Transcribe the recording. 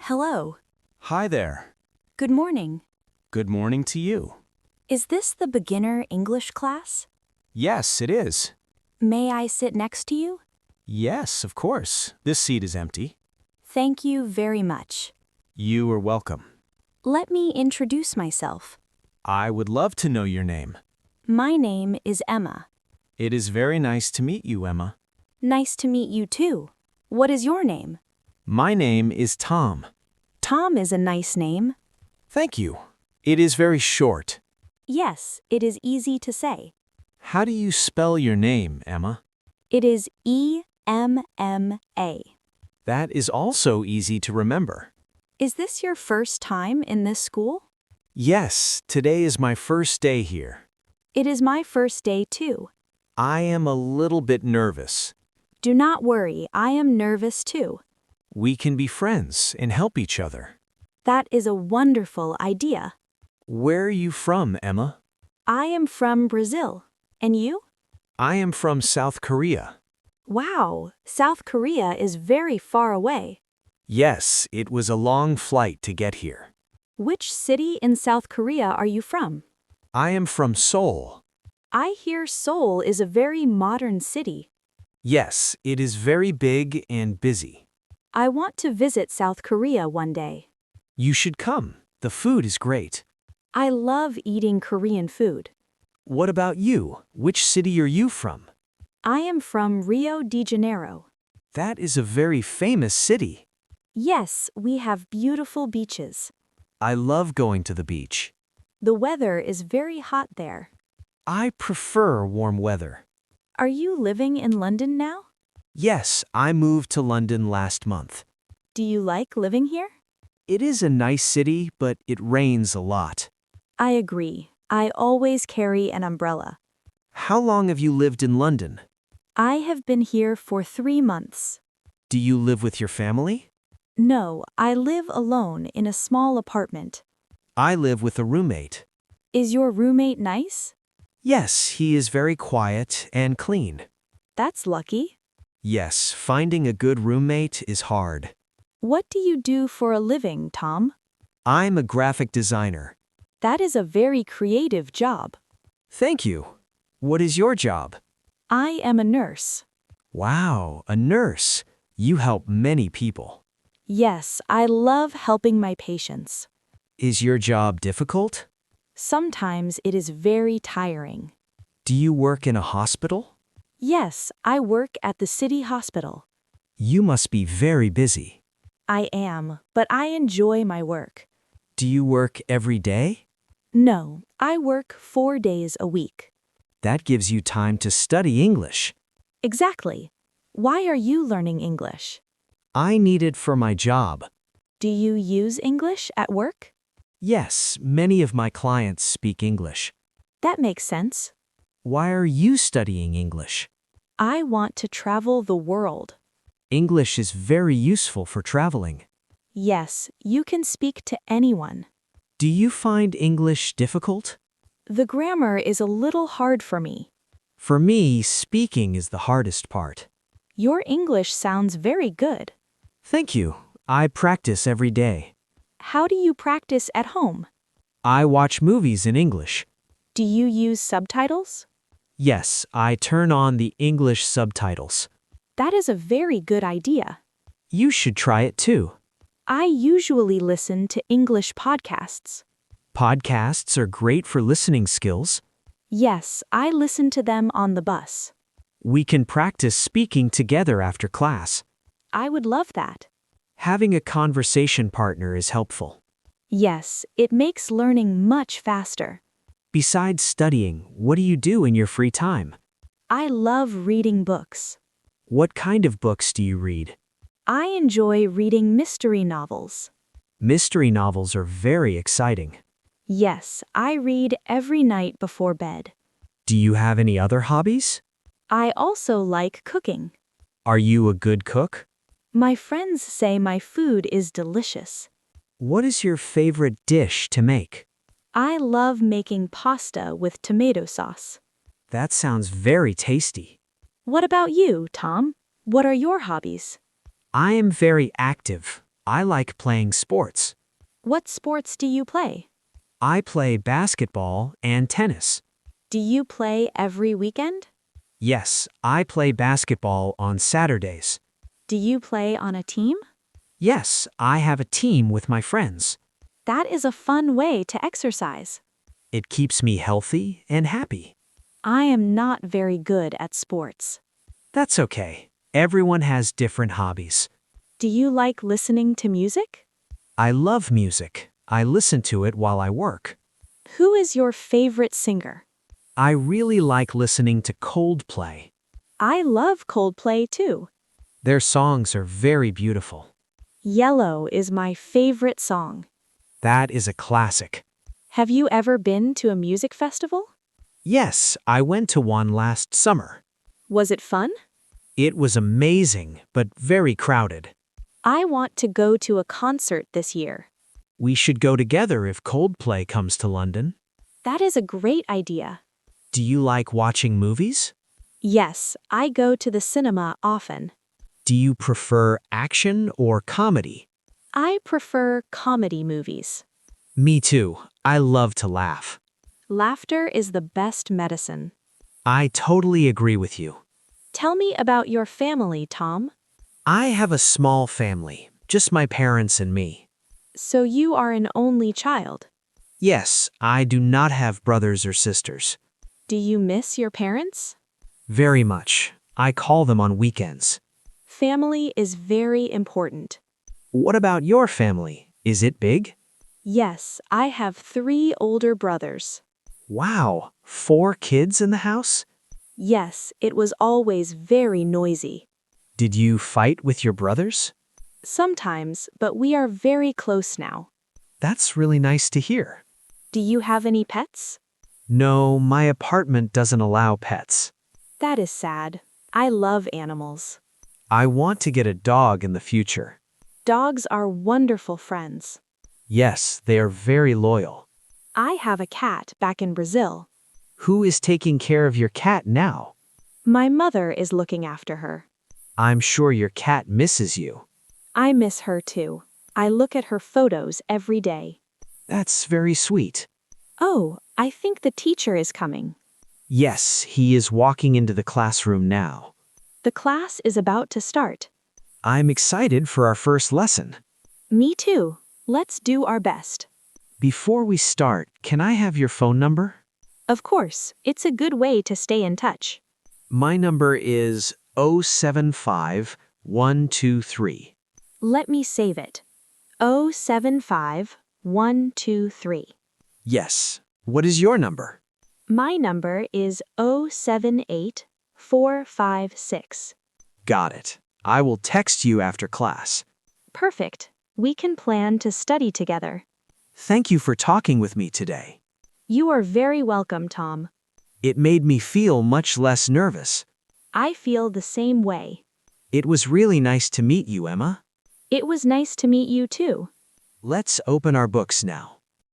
Hello. Hi there. Good morning. Good morning to you. Is this the beginner English class? Yes, it is. May I sit next to you? Yes, of course. This seat is empty. Thank you very much. You are welcome. Let me introduce myself. I would love to know your name. My name is Emma. It is very nice to meet you, Emma. Nice to meet you too. What is your name? My name is Tom. Tom is a nice name. Thank you. It is very short. Yes, it is easy to say. How do you spell your name, Emma? It is E-M-M-A. That is also easy to remember. Is this your first time in this school? Yes, today is my first day here. It is my first day too. I am a little bit nervous. Do not worry, I am nervous too. We can be friends and help each other. That is a wonderful idea. Where are you from, Emma? I am from Brazil. And you? I am from South Korea. Wow, South Korea is very far away. Yes, it was a long flight to get here. Which city in South Korea are you from? I am from Seoul. I hear Seoul is a very modern city. Yes, it is very big and busy. I want to visit South Korea one day. You should come. The food is great. I love eating Korean food. What about you? Which city are you from? I am from Rio de Janeiro. That is a very famous city. Yes, we have beautiful beaches. I love going to the beach. The weather is very hot there. I prefer warm weather. Are you living in London now? Yes, I moved to London last month. Do you like living here? It is a nice city, but it rains a lot. I agree. I always carry an umbrella. How long have you lived in London? I have been here for 3 months. Do you live with your family? No, I live alone in a small apartment. I live with a roommate. Is your roommate nice? Yes, he is very quiet and clean. That's lucky. Yes, finding a good roommate is hard. What do you do for a living, Tom? I'm a graphic designer. That is a very creative job. Thank you. What is your job? I am a nurse. Wow, a nurse. You help many people. Yes, I love helping my patients. Is your job difficult? Sometimes it is very tiring. Do you work in a hospital? Yes, I work at the city hospital. You must be very busy. I am, but I enjoy my work. Do you work every day? No, I work 4 days a week. That gives you time to study English. Exactly. Why are you learning English? I need it for my job. Do you use English at work? Yes, many of my clients speak English. That makes sense. Why are you studying English? I want to travel the world. English is very useful for traveling. Yes, you can speak to anyone. Do you find English difficult? The grammar is a little hard for me. For me, speaking is the hardest part. Your English sounds very good. Thank you. I practice every day. How do you practice at home? I watch movies in English. Do you use subtitles? Yes, I turn on the English subtitles. That is a very good idea. You should try it too. I usually listen to English podcasts. Podcasts are great for listening skills. Yes, I listen to them on the bus. We can practice speaking together after class. I would love that. Having a conversation partner is helpful. Yes, it makes learning much faster. Besides studying, what do you do in your free time? I love reading books. What kind of books do you read? I enjoy reading mystery novels. Mystery novels are very exciting. Yes, I read every night before bed. Do you have any other hobbies? I also like cooking. Are you a good cook? My friends say my food is delicious. What is your favorite dish to make? I love making pasta with tomato sauce. That sounds very tasty. What about you, Tom? What are your hobbies? I am very active. I like playing sports. What sports do you play? I play basketball and tennis. Do you play every weekend? Yes, I play basketball on Saturdays. Do you play on a team? Yes, I have a team with my friends. That is a fun way to exercise. It keeps me healthy and happy. I am not very good at sports. That's okay. Everyone has different hobbies. Do you like listening to music? I love music. I listen to it while I work. Who is your favorite singer? I really like listening to Coldplay. I love Coldplay too. Their songs are very beautiful. Yellow is my favorite song. That is a classic. Have you ever been to a music festival? Yes, I went to one last summer. Was it fun? It was amazing, but very crowded. I want to go to a concert this year. We should go together if Coldplay comes to London. That is a great idea. Do you like watching movies? Yes, I go to the cinema often. Do you prefer action or comedy? I prefer comedy movies. Me too. I love to laugh. Laughter is the best medicine. I totally agree with you. Tell me about your family, Tom. I have a small family, just my parents and me. So you are an only child. Yes, I do not have brothers or sisters. Do you miss your parents? Very much. I call them on weekends. Family is very important. What about your family? Is it big? Yes, I have 3 older brothers. Wow, 4 kids in the house? Yes, it was always very noisy. Did you fight with your brothers? Sometimes, but we are very close now. That's really nice to hear. Do you have any pets? No, my apartment doesn't allow pets. That is sad. I love animals. I want to get a dog in the future. Dogs are wonderful friends. Yes, they are very loyal. I have a cat back in Brazil. Who is taking care of your cat now? My mother is looking after her. I'm sure your cat misses you. I miss her too. I look at her photos every day. That's very sweet. Oh, I think the teacher is coming. Yes, he is walking into the classroom now. The class is about to start. I'm excited for our first lesson. Me too. Let's do our best. Before we start, can I have your phone number? Of course, it's a good way to stay in touch. My number is 075123. Let me save it. 075123. Yes. What is your number? My number is 078456. Got it. I will text you after class. Perfect. We can plan to study together. Thank you for talking with me today. You are very welcome, Tom. It made me feel much less nervous. I feel the same way. It was really nice to meet you, Emma. It was nice to meet you too. Let's open our books now.